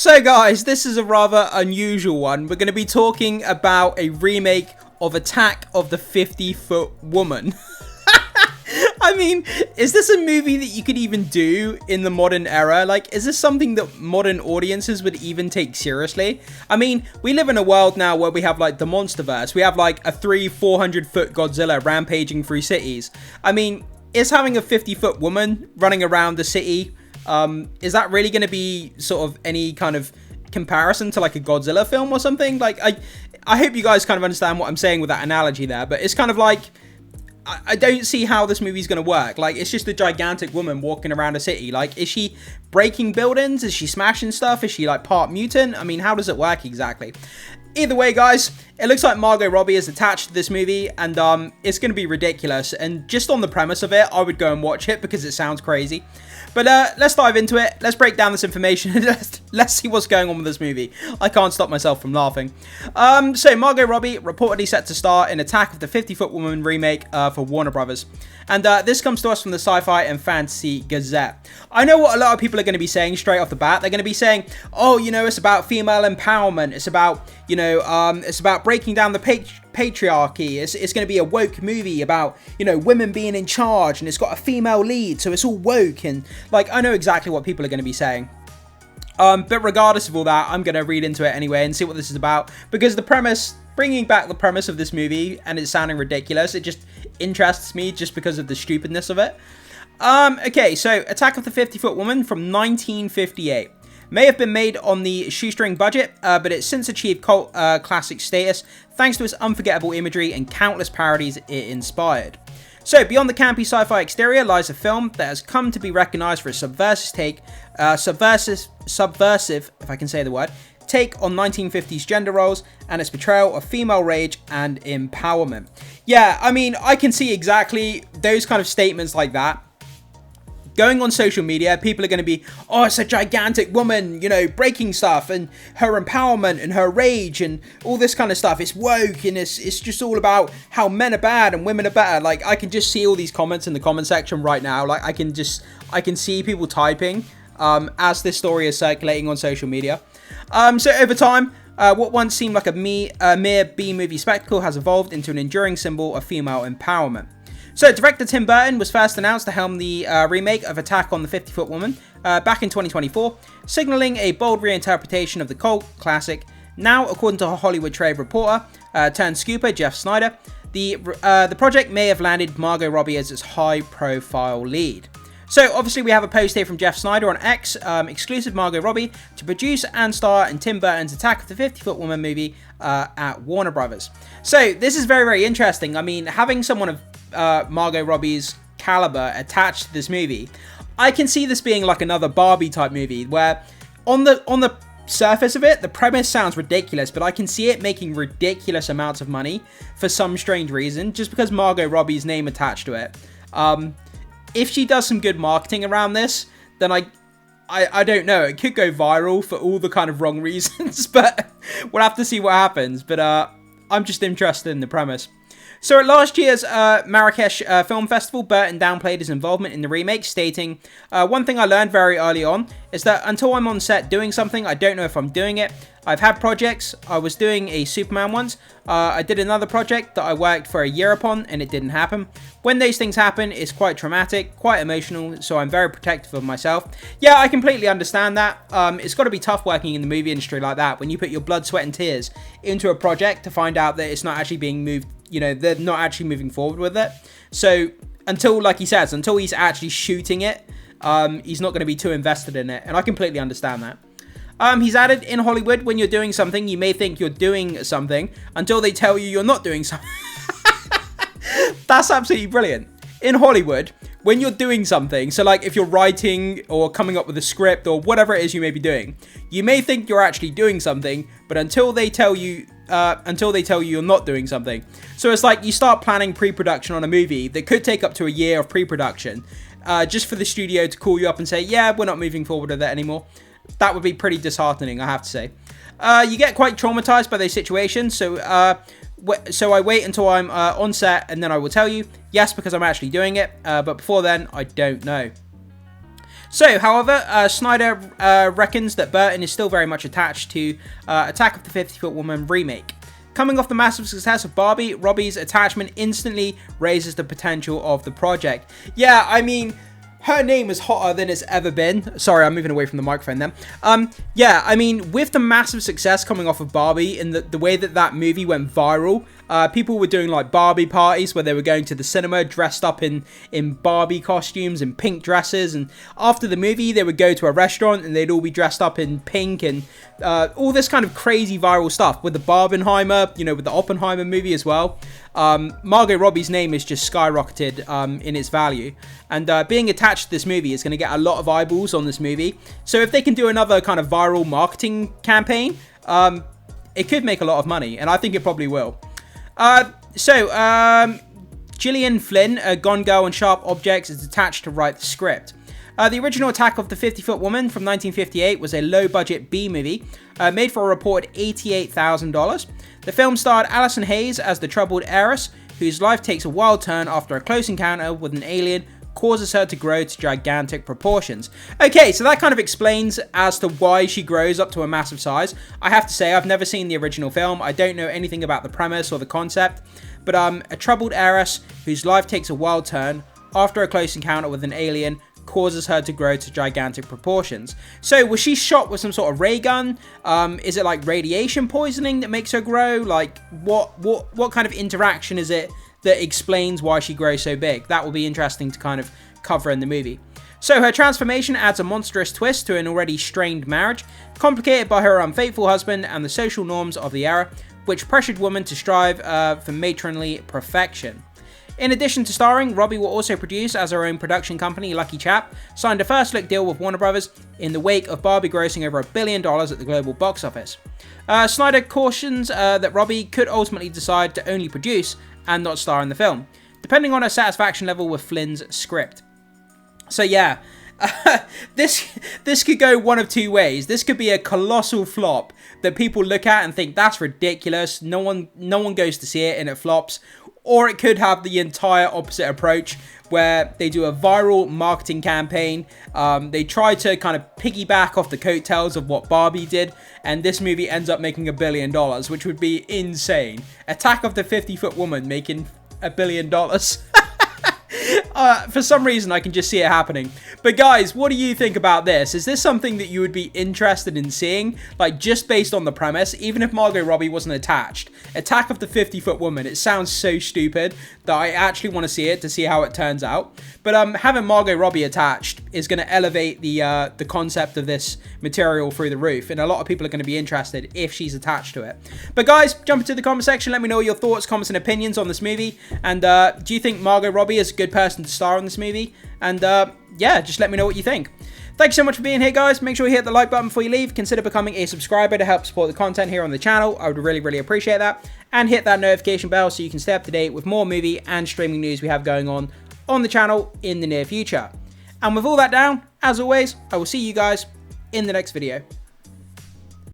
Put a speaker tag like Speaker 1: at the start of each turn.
Speaker 1: So guys, this is a rather unusual one. We're going to be talking about a remake of Attack of the 50-Foot Woman. I mean, is this a movie that you could even do in the modern era? Like, is this something that modern audiences would even take seriously? I mean, we live in a world now where we have like the Monsterverse. We have like a 400 foot Godzilla rampaging through cities. I mean, is having a 50-foot woman running around the city, is that really going to be sort of any kind of comparison to like a Godzilla film or something? Like, I hope you guys kind of understand what I'm saying with that analogy there, but it's kind of like, I don't see how this movie's going to work. Like, it's just a gigantic woman walking around a city. Like, is she breaking buildings? Is she smashing stuff? Is she, like, part mutant? I mean, how does it work exactly? Either way, guys, it looks like Margot Robbie is attached to this movie, and it's going to be ridiculous. And just on the premise of it, I would go and watch it because it sounds crazy. But let's dive into it. Let's break down this information. Let's see what's going on with this movie. I can't stop myself from laughing. So Margot Robbie reportedly set to star in Attack of the 50-Foot Woman remake for Warner Brothers. And this comes to us from the Sci-Fi and Fantasy Gazette. I know what a lot of people are going to be saying straight off the bat. They're going to be saying, oh, you know, it's about female empowerment. It's about, you know, it's about breaking down the patriarchy. It's going to be a woke movie about, you know, women being in charge, and it's got a female lead, so it's all woke. And like, I know exactly what people are going to be saying. But regardless of all that, I'm going to read into it anyway and see what this is about, because the premise, bringing back the premise of this movie and it's sounding ridiculous, it just interests me just because of the stupidness of it. Okay, so Attack of the 50-Foot Woman from 1958. May have been made on the shoestring budget, but it's since achieved cult classic status thanks to its unforgettable imagery and countless parodies it inspired. So, beyond the campy sci-fi exterior lies a film that has come to be recognised for a subversive, if I can say the word, take on 1950s gender roles and its portrayal of female rage and empowerment. Yeah, I mean, I can see exactly those kind of statements like that. Going on social media, people are going to be, oh, it's a gigantic woman, you know, breaking stuff, and her empowerment and her rage and all this kind of stuff. It's woke, and it's just all about how men are bad and women are better. Like, I can just see all these comments in the comment section right now. Like, I can see people typing as this story is circulating on social media. So over time, what once seemed like a mere B-movie spectacle has evolved into an enduring symbol of female empowerment. So, director Tim Burton was first announced to helm the remake of Attack on the 50-Foot Woman back in 2024, signalling a bold reinterpretation of the cult classic. Now, according to a Hollywood Trade reporter turned scooper Jeff Snyder, the project may have landed Margot Robbie as its high-profile lead. So, obviously, we have a post here from Jeff Snyder on X, exclusive Margot Robbie to produce and star in Tim Burton's Attack of the 50-Foot Woman movie at Warner Brothers. So, this is very, very interesting. I mean, having someone of Margot Robbie's caliber attached to this movie, I can see this being like another Barbie type movie where on the surface of it, the premise sounds ridiculous, but I can see it making ridiculous amounts of money for some strange reason, just because Margot Robbie's name attached to it. If she does some good marketing around this, then I don't know, it could go viral for all the kind of wrong reasons, but we'll have to see what happens. But I'm just interested in the premise. So at last year's Marrakesh Film Festival, Burton downplayed his involvement in the remake, stating, one thing I learned very early on is that until I'm on set doing something, I don't know if I'm doing it. I've had projects. I was doing a Superman once. I did another project that I worked for a year upon, and it didn't happen. When those things happen, it's quite traumatic, quite emotional, so I'm very protective of myself. Yeah, I completely understand that. It's got to be tough working in the movie industry like that, when you put your blood, sweat, and tears into a project to find out that it's not actually being moved, you know, they're not actually moving forward with it. So until, like he says, until he's actually shooting it, he's not going to be too invested in it, and I completely understand that. He's added, in Hollywood, when you're doing something, you may think you're doing something until they tell you you're not doing something. That's absolutely brilliant. In Hollywood, when you're doing something, so like if you're writing or coming up with a script or whatever it is you may be doing, you may think you're actually doing something, but until they tell you you're not doing something. So it's like you start planning pre-production on a movie that could take up to a year of pre-production, just for the studio to call you up and say, yeah, we're not moving forward with that anymore. That would be pretty disheartening, I have to say. You get quite traumatized by those situations, so I wait until I'm on set, and then I will tell you, yes, because I'm actually doing it, but before then, I don't know. So, however, Snyder reckons that Burton is still very much attached to Attack of the 50-Foot Woman remake. Coming off the massive success of Barbie, Robbie's attachment instantly raises the potential of the project. Yeah, I mean, her name is hotter than it's ever been. Sorry, I'm moving away from the microphone then. Yeah, I mean, with the massive success coming off of Barbie and the way that movie went viral, people were doing like Barbie parties where they were going to the cinema dressed up in Barbie costumes and pink dresses. And after the movie, they would go to a restaurant and they'd all be dressed up in pink and all this kind of crazy viral stuff. With the Barbenheimer, you know, with the Oppenheimer movie as well. Margot Robbie's name is just skyrocketed in its value. And being attached to this movie is going to get a lot of eyeballs on this movie. So if they can do another kind of viral marketing campaign, it could make a lot of money. And I think it probably will. Gillian Flynn, a Gone Girl and Sharp Objects, is attached to write the script. The original Attack of the 50-Foot Woman from 1958 was a low-budget B-movie, made for a reported $88,000. The film starred Alison Hayes as the troubled heiress, whose life takes a wild turn after a close encounter with an alien causes her to grow to gigantic proportions. Okay, so that kind of explains as to why she grows up to a massive size. I have to say, I've never seen the original film. I don't know anything about the premise or the concept. But a troubled heiress whose life takes a wild turn after a close encounter with an alien causes her to grow to gigantic proportions. So was she shot with some sort of ray gun? Is it like radiation poisoning that makes her grow? Like what kind of interaction is it that explains why she grows so big? That will be interesting to kind of cover in the movie. So her transformation adds a monstrous twist to an already strained marriage, complicated by her unfaithful husband and the social norms of the era, which pressured women to strive for matronly perfection. In addition to starring, Robbie will also produce as her own production company, Lucky Chap, signed a first look deal with Warner Brothers in the wake of Barbie grossing over $1 billion at the global box office. Snyder cautions that Robbie could ultimately decide to only produce and not star in the film, depending on her satisfaction level with Flynn's script. So yeah, this could go one of two ways. This could be a colossal flop that people look at and think that's ridiculous. No one goes to see it and it flops. Or it could have the entire opposite approach where they do a viral marketing campaign. They try to kind of piggyback off the coattails of what Barbie did. And this movie ends up making $1 billion, which would be insane. Attack of the 50-Foot Woman making $1 billion. For some reason, I can just see it happening. But guys, what do you think about this? Is this something that you would be interested in seeing? Like, just based on the premise, even if Margot Robbie wasn't attached. Attack of the 50-Foot Woman, it sounds so stupid that I actually want to see it to see how it turns out. But having Margot Robbie attached is going to elevate the concept of this material through the roof. And a lot of people are going to be interested if she's attached to it. But guys, jump into the comment section. Let me know your thoughts, comments, and opinions on this movie. And do you think Margot Robbie is a good person to star in this movie? And yeah, just let me know what you think. Thank you so much for being here, guys. Make sure you hit the like button before you leave. Consider becoming a subscriber to help support the content here on the channel. I would really appreciate that. And hit that notification bell so you can stay up to date with more movie and streaming news we have going on the channel in the near future. And with all that down, as always, I will see you guys in the next video.